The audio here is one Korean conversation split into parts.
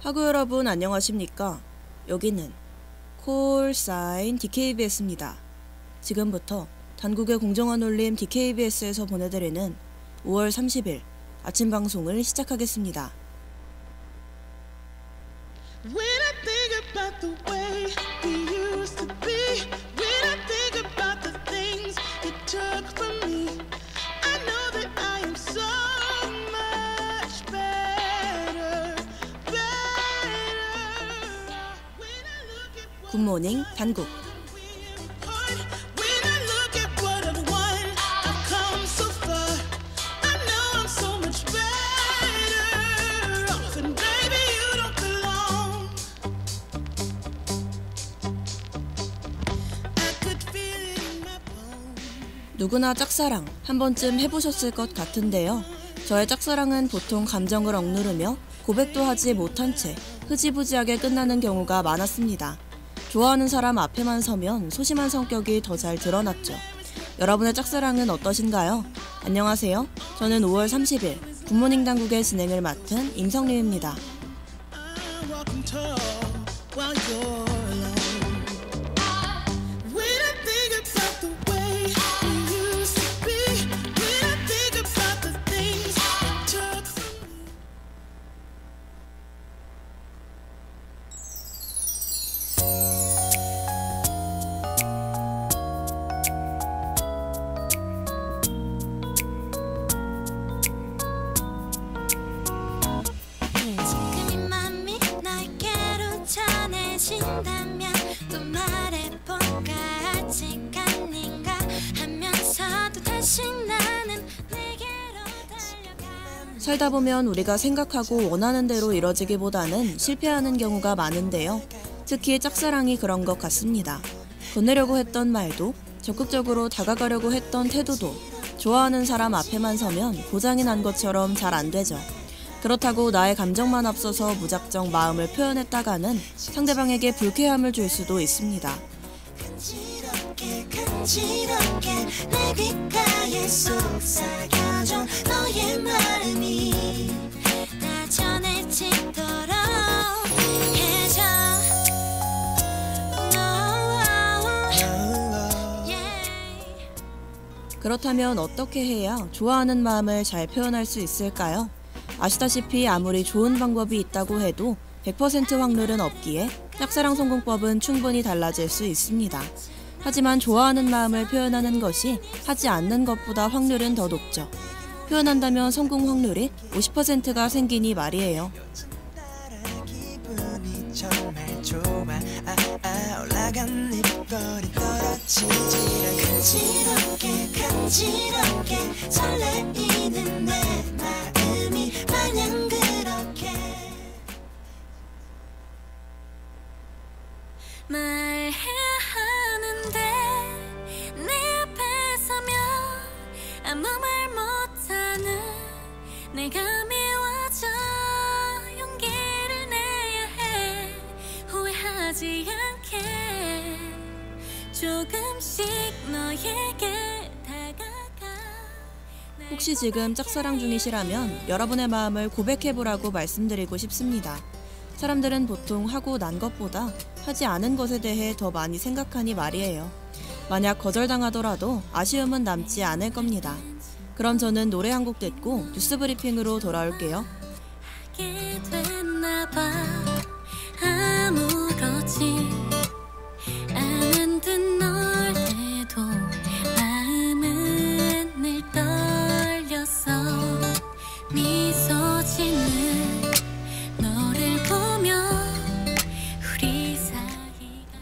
학우 여러분 안녕하십니까? 여기는 콜사인 DKBS입니다. 지금부터 단국의 공정한 울림 DKBS에서 보내드리는 5월 30일 아침 방송을 시작하겠습니다. When I think about the way we used to be, when I think about the things you took from me, I know that I am so much better. 굿모닝 단국. 누구나 짝사랑 한 번쯤 해보셨을 것 같은데요. 저의 짝사랑은 보통 감정을 억누르며 고백도 하지 못한 채 흐지부지하게 끝나는 경우가 많았습니다. 좋아하는 사람 앞에만 서면 소심한 성격이 더 잘 드러났죠. 여러분의 짝사랑은 어떠신가요? 안녕하세요. 저는 5월 30일 굿모닝 당국의 진행을 맡은 임성림입니다. 살다 보면 우리가 생각하고 원하는 대로 이뤄지기보다는 실패하는 경우가 많은데요. 특히 짝사랑이 그런 것 같습니다. 건네려고 했던 말도, 적극적으로 다가가려고 했던 태도도 좋아하는 사람 앞에만 서면 고장이 난 것처럼 잘 안 되죠. 그렇다고 나의 감정만 앞서서 무작정 마음을 표현했다가는 상대방에게 불쾌함을 줄 수도 있습니다. 간지럽게 내 귓가에 속삭여줘 너의 마음이 나 전해지도록 해줘. 그렇다면 어떻게 해야 좋아하는 마음을 잘 표현할 수 있을까요? 아시다시피 아무리 좋은 방법이 있다고 해도 100% 확률은 없기에 짝사랑 성공법은 충분히 달라질 수 있습니다. 하지만 좋아하는 마음을 표현하는 것이 하지 않는 것보다 확률은 더 높죠. 표현한다면 성공 확률이 50%가 생기니 말이에요. 간지럽게 설레이는 내 마음이 마냥 그렇게 말해야 하는데 내 앞에 서면 아무 말 못하는 내가 미워져 용기를 내야 해. 후회하지 않게 조금씩 너에게 다가가. 혹시 지금 짝사랑 중이시라면 여러분의 마음을 고백해보라고 말씀드리고 싶습니다. 사람들은 보통 하고 난 것보다 하지 않은 것에 대해 더 많이 생각하니 말이에요. 만약 거절당하더라도 아쉬움은 남지 않을 겁니다. 그럼 저는 노래 한 곡 듣고 뉴스 브리핑으로 돌아올게요. 아무렇지 않은 듯 놀래도 마음은 늘 떨렸어. 미소 짓는 너를 보며 우리 사이가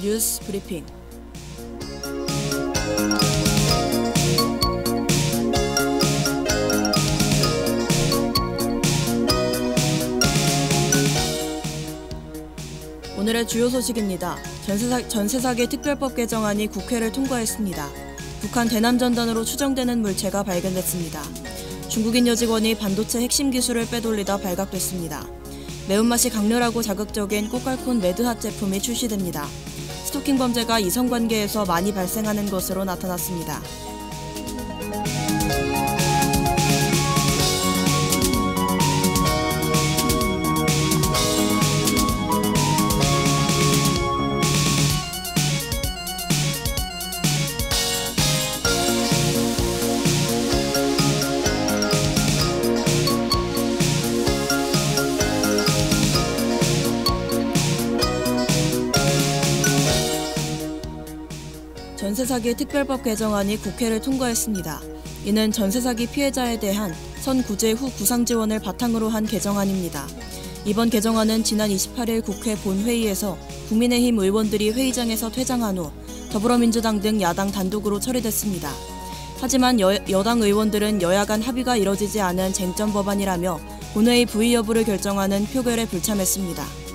뉴스 브리핑. 오늘의 주요 소식입니다. 전세 사기 특별법 개정안이 국회를 통과했습니다. 북한 대남 전단으로 추정되는 물체가 발견됐습니다. 중국인 여직원이 반도체 핵심 기술을 빼돌리다 발각됐습니다. 매운맛이 강렬하고 자극적인 꽃갈콘 매드핫 제품이 출시됩니다. 스토킹 범죄가 이성관계에서 많이 발생하는 것으로 나타났습니다. 전세사기 특별법 개정안이 국회를 통과했습니다. 이는 전세사기 피해자에 대한 선구제 후 구상 지원을 바탕으로 한 개정안입니다. 이번 개정안은 지난 28일 국회 본회의에서 국민의힘 의원들이 회의장에서 퇴장한 후 더불어민주당 등 야당 단독으로 처리됐습니다. 하지만 여당 의원들은 여야 간 합의가 이뤄지지 않은 쟁점 법안이라며 본회의 부의 여부를 결정하는 표결에 불참했습니다.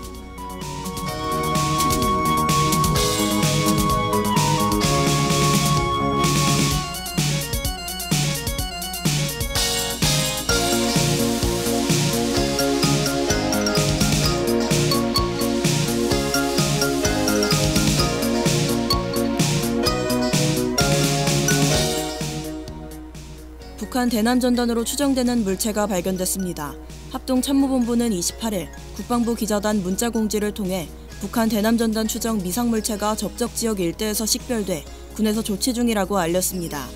북한 대남 전단으로 추정되는 물체가 발견됐습니다. 합동참모본부는 28일 국방부 기자단 문자 공지를 통해 북한 대남 전단 추정 미상 물체가 접적 지역 일대에서 식별돼 군에서 조치 중이라고 알렸습니다.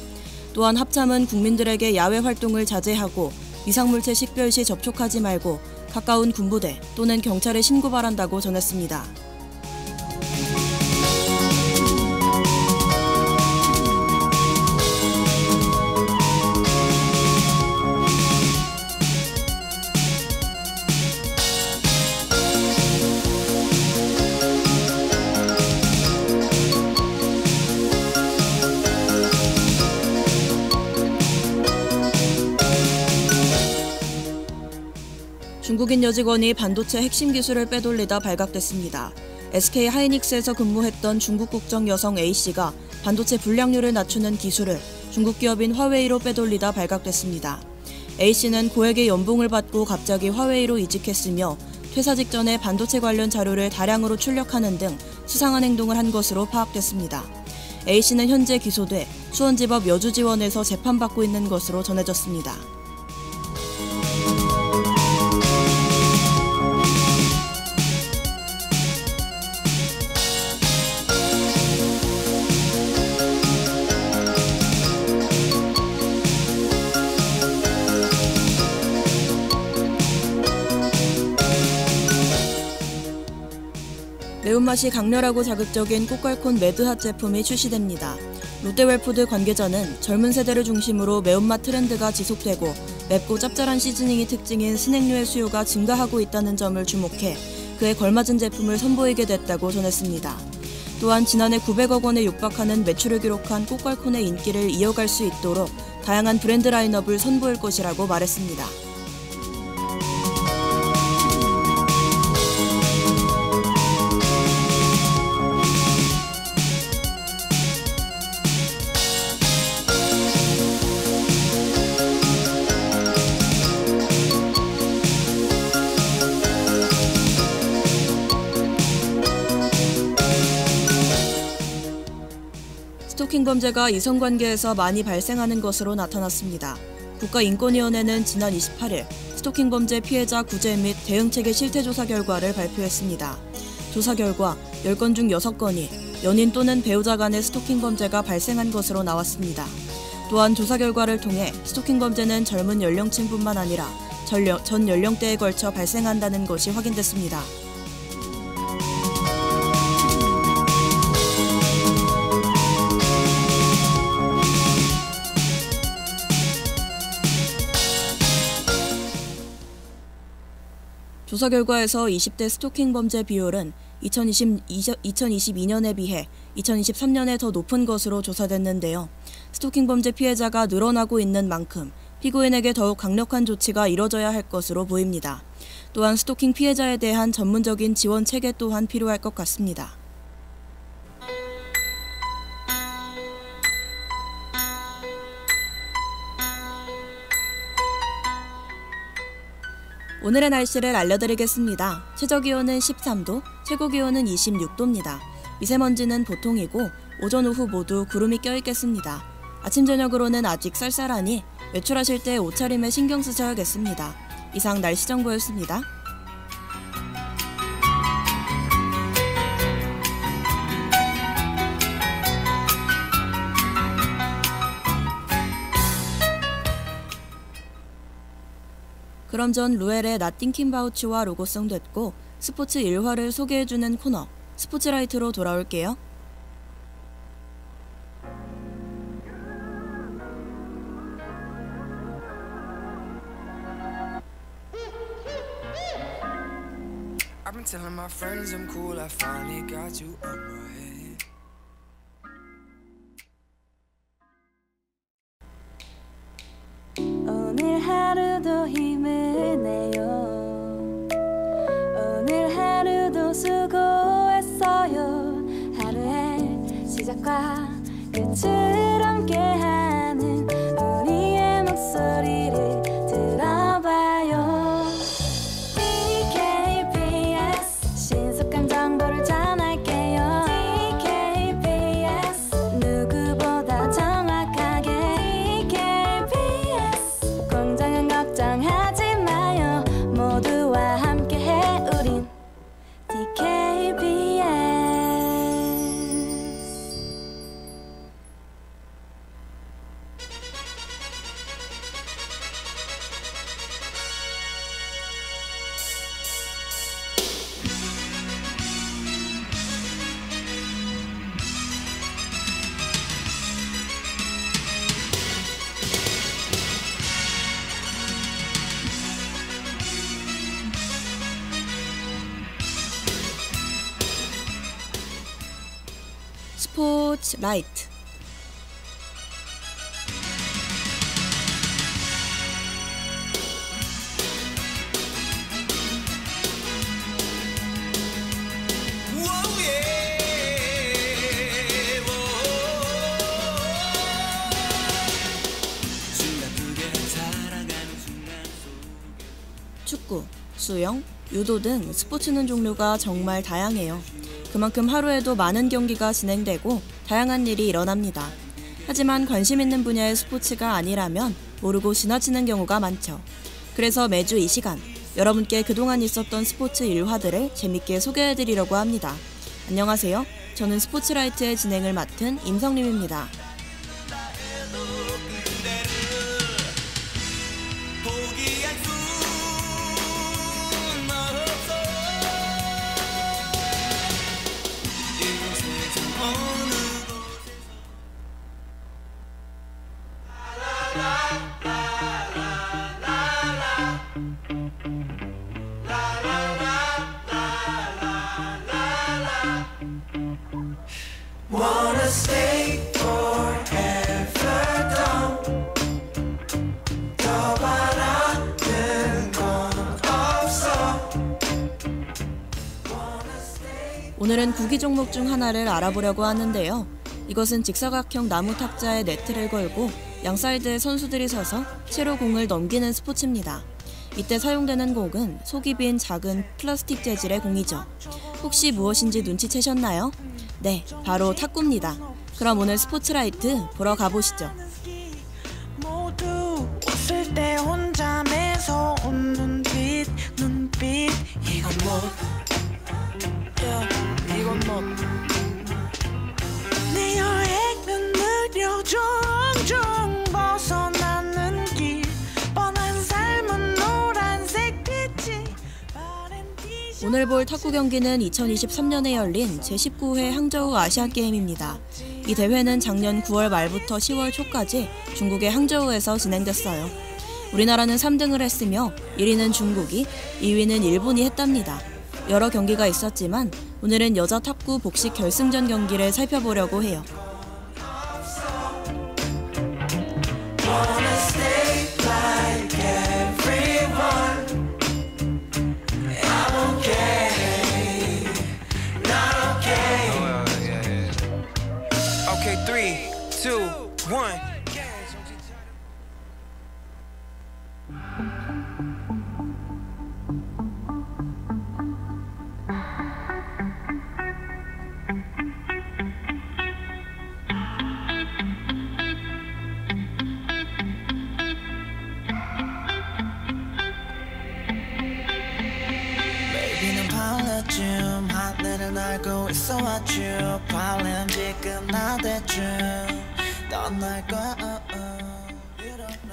또한 합참은 국민들에게 야외 활동을 자제하고 미상 물체 식별 시 접촉하지 말고 가까운 군부대 또는 경찰에 신고 바란다고 전했습니다. 중국인 여직원이 반도체 핵심 기술을 빼돌리다 발각됐습니다. SK 하이닉스에서 근무했던 중국 국적 여성 A씨가 반도체 불량률을 낮추는 기술을 중국 기업인 화웨이로 빼돌리다 발각됐습니다. A씨는 고액의 연봉을 받고 갑자기 화웨이로 이직했으며 퇴사 직전에 반도체 관련 자료를 다량으로 출력하는 등 수상한 행동을 한 것으로 파악됐습니다. A씨는 현재 기소돼 수원지법 여주지원에서 재판받고 있는 것으로 전해졌습니다. 매운맛이 강렬하고 자극적인 꽃갈콘 매드핫 제품이 출시됩니다. 롯데웰푸드 관계자는 젊은 세대를 중심으로 매운맛 트렌드가 지속되고 맵고 짭짤한 시즈닝이 특징인 스낵류의 수요가 증가하고 있다는 점을 주목해 그에 걸맞은 제품을 선보이게 됐다고 전했습니다. 또한 지난해 900억 원에 육박하는 매출을 기록한 꽃갈콘의 인기를 이어갈 수 있도록 다양한 브랜드 라인업을 선보일 것이라고 말했습니다. 스토킹 범죄가 이성관계에서 많이 발생하는 것으로 나타났습니다. 국가인권위원회는 지난 28일 스토킹 범죄 피해자 구제 및 대응체계 실태조사 결과를 발표했습니다. 조사 결과 10건 중 6건이 연인 또는 배우자 간의 스토킹 범죄가 발생한 것으로 나왔습니다. 또한 조사 결과를 통해 스토킹 범죄는 젊은 연령층뿐만 아니라 전 연령대에 걸쳐 발생한다는 것이 확인됐습니다. 조사 결과에서 20대 스토킹 범죄 비율은 2022년에 비해 2023년에 더 높은 것으로 조사됐는데요. 스토킹 범죄 피해자가 늘어나고 있는 만큼 피고인에게 더욱 강력한 조치가 이뤄져야 할 것으로 보입니다. 또한 스토킹 피해자에 대한 전문적인 지원 체계 또한 필요할 것 같습니다. 오늘의 날씨를 알려드리겠습니다. 최저기온은 13도, 최고기온은 26도입니다. 미세먼지는 보통이고 오전 오후 모두 구름이 껴있겠습니다. 아침 저녁으로는 아직 쌀쌀하니 외출하실 때 옷차림에 신경 쓰셔야겠습니다. 이상 날씨 정보였습니다. 그럼 전 루엘의 Not Thinking About You와 로고송 됐고 스포츠 일화를 소개해주는 코너 스포츠라이트로 돌아올게요. I've been telling my friends I'm cool, I finally got you on my head. 오늘 하루도 힘을 내요. 오늘 하루도 수고했어요. 하루의 시작과 끝을 함께하는 우리의 목소리를 들어봐요. DKBS 신속한 정보를 전할게요. DKBS 누구보다 정확하게 DKBS 공장은 걱정하지 마요. 모두와 함께해 우린 DKBS. 스포츠 라이트. Whoa, yeah. 순간 그게 살아가는 순간 속에 축구, 수영, 유도 등 스포츠는 종류가 정말 다양해요. 그만큼 하루에도 많은 경기가 진행되고 다양한 일이 일어납니다. 하지만 관심 있는 분야의 스포츠가 아니라면 모르고 지나치는 경우가 많죠. 그래서 매주 이 시간 여러분께 그동안 있었던 스포츠 일화들을 재밌게 소개해드리려고 합니다. 안녕하세요. 저는 스포츠라이트의 진행을 맡은 임성림입니다. 포기할 순 없어. 이 세상 어느 Wanna stay forever, don't. 더 바라는 건 없어. 오늘은 구기 종목 중 하나를 알아보려고 하는데요. 이것은 직사각형 나무 탁자에 네트를 걸고 양 사이드에 선수들이 서서 채로 공을 넘기는 스포츠입니다. 이때 사용되는 공은 속이 빈 작은 플라스틱 재질의 공이죠. 혹시 무엇인지 눈치채셨나요? 네, 바로 탁구입니다. 그럼 오늘 스포츠라이트 보러 가보시죠. 모두 웃을 때 혼자 매서운 눈빛 이건 뭐 이건 뭐 내 여행은 느려 종종 벗어나는 길 뻔한 삶은 노란색 빛이 바랜 티셔츠. 오늘 볼 탁구 경기는 2023년에 열린 제19회 항저우 아시안게임입니다. 이 대회는 작년 9월 말부터 10월 초까지 중국의 항저우에서 진행됐어요. 우리나라는 3등을 했으며 1위는 중국이, 2위는 일본이 했답니다. 여러 경기가 있었지만 오늘은 여자 탁구 복식 결승전 경기를 살펴보려고 해요. Wanna stay 알고 있어 아주 발냄새 끝날 때쯤 떠날 거야.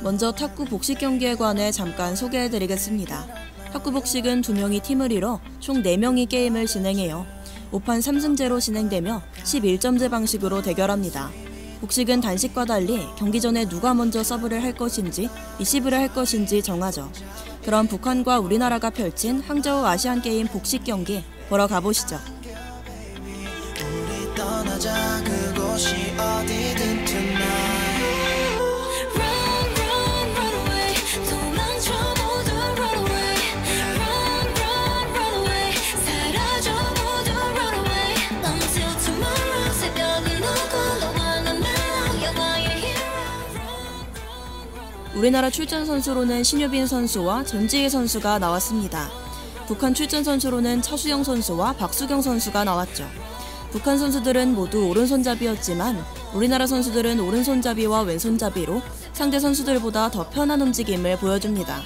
먼저 탁구 복식 경기에 관해 잠깐 소개해드리겠습니다. 탁구 복식은 2명이 팀을 이뤄 총 4명이 게임을 진행해요. 5판 3승제로 진행되며 11점제 방식으로 대결합니다. 복식은 단식과 달리 경기 전에 누가 먼저 서브를 할 것인지 리시브를 할 것인지 정하죠. 그럼 북한과 우리나라가 펼친 항저우 아시안게임 복식 경기 보러 가보시죠. 우리 떠나자 그곳이 어디든 tonight. 우리나라 출전 선수로는 신유빈 선수와 전지희 선수가 나왔습니다. 북한 출전 선수로는 차수영 선수와 박수경 선수가 나왔죠. 북한 선수들은 모두 오른손잡이였지만 우리나라 선수들은 오른손잡이와 왼손잡이로 상대 선수들보다 더 편한 움직임을 보여줍니다.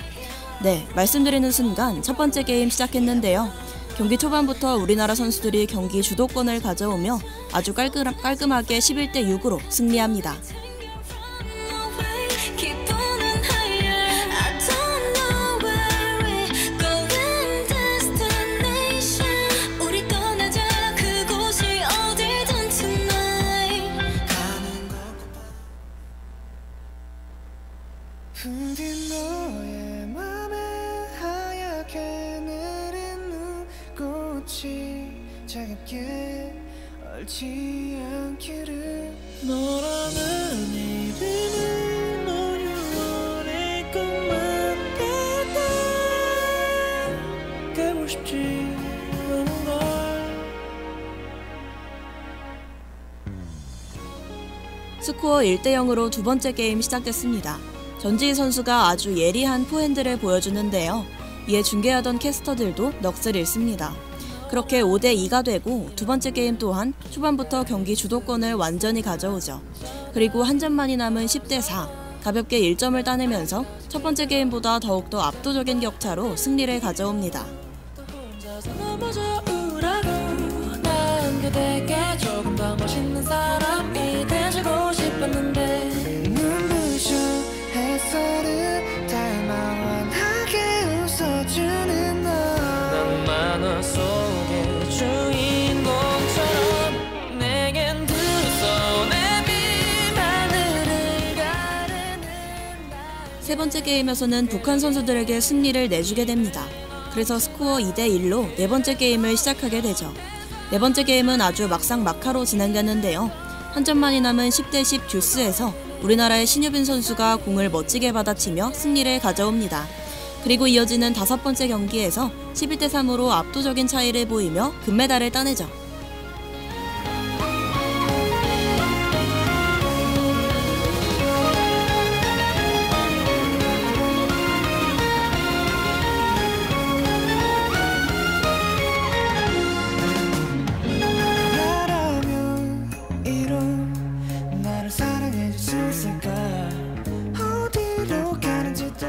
네, 말씀드리는 순간 첫 번째 게임 시작했는데요. 경기 초반부터 우리나라 선수들이 경기 주도권을 가져오며 아주 깔끔하게 11대6으로 승리합니다. 흔든 너의 맘에 하얗게 내린 눈꽃이 차갑게 얼지 않기를 너라는 이름은 너의 꿈만 같아 깨고 싶지 않은 걸. 스코어 1대0으로 두 번째 게임 시작됐습니다. 전지희 선수가 아주 예리한 포핸드를 보여주는데요. 이에 중계하던 캐스터들도 넋을 잃습니다. 그렇게 5대2가 되고 두 번째 게임 또한 초반부터 경기 주도권을 완전히 가져오죠. 그리고 한 점만이 남은 10대4, 가볍게 1점을 따내면서 첫 번째 게임보다 더욱더 압도적인 격차로 승리를 가져옵니다. 난 그대께 조금 더 멋있는 사람이 되주고 싶었는데 햇살을 닮아 환하게 웃어주는 너. 난 만화 속의 주인공처럼 내겐 두 손에 빛하늘을 가르는 세 번째 게임에서는 북한 선수들에게 승리를 내주게 됩니다. 그래서 스코어 2대1로 네 번째 게임을 시작하게 되죠. 네 번째 게임은 아주 막상막하로 진행되는데요. 한 점만이 남은 10대10 듀스에서 우리나라의 신유빈 선수가 공을 멋지게 받아치며 승리를 가져옵니다. 그리고 이어지는 다섯 번째 경기에서 11대3으로 압도적인 차이를 보이며 금메달을 따내죠. 나라면 이런 나를 사랑해줄 수 있을까. 어디로 가는지도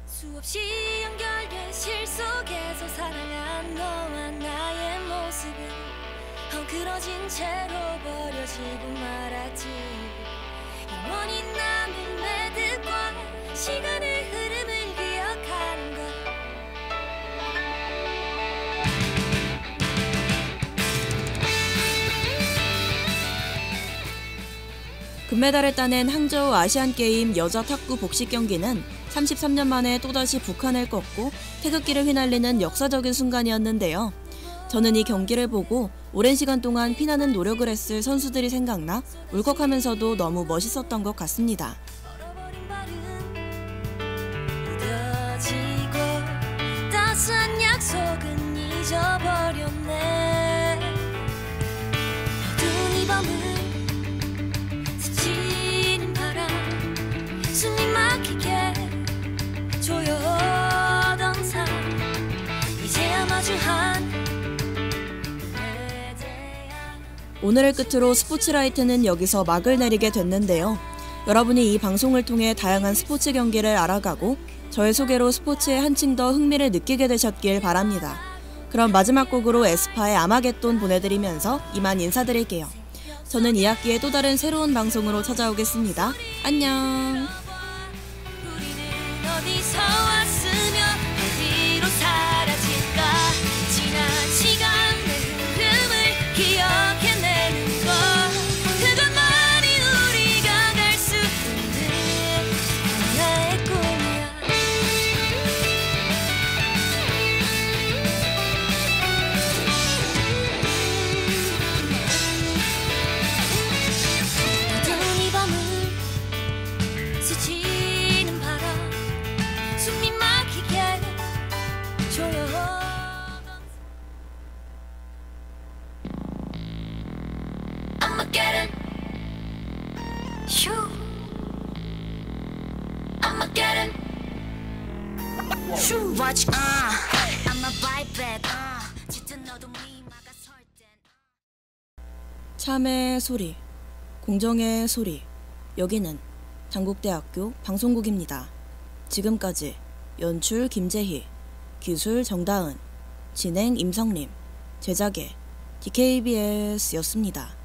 수없이 연결된 실 속에서 사랑한 너와 나의 모습은 헝클어진 채로 버려지고 말았지. 영원히 남은 매듭과 시간의 흐름을 기억하는 것. 금메달을 따낸 항저우 아시안게임 여자 탁구 복식 경기는 33년 만에 또다시 북한을 꺾고 태극기를 휘날리는 역사적인 순간이었는데요. 저는 이 경기를 보고 오랜 시간 동안 피나는 노력을 했을 선수들이 생각나 울컥하면서도 너무 멋있었던 것 같습니다. 얼어버린 발은 무뎌지고 따스한 약속은 잊어버렸네. 어두운 이 밤은 스치는 바람 숨이 막히게 조여오던 삶 이제야 마주한 내 대안. 오늘을 끝으로 스포츠라이트는 여기서 막을 내리게 됐는데요. 여러분이 이 방송을 통해 다양한 스포츠 경기를 알아가고 저의 소개로 스포츠에 한층 더 흥미를 느끼게 되셨길 바랍니다. 그럼 마지막 곡으로 에스파의 아마겟돈 보내드리면서 이만 인사드릴게요. 저는 2학기에 또 다른 새로운 방송으로 찾아오겠습니다. 안녕. 우리는 어디서 왔으며 어디로 사라질까. 지난 시간의 흐름을 기억해내는 것, 그것만이 우리가 갈 수 있는 하나의 꿈이야. 어두운 이 밤을 스치는 바람, 숨이 막히게 조여오던 Armageddon, shoo, Armageddon, shoo. Watch, I'ma bite back, 짙은 어둠이 막아설 땐. 참의 소리, 공정의 소리. 여기는 당국대학교 방송국입니다. 지금까지 연출 김재희, 기술 정다은, 진행 임성림, 제작의 DKBS였습니다.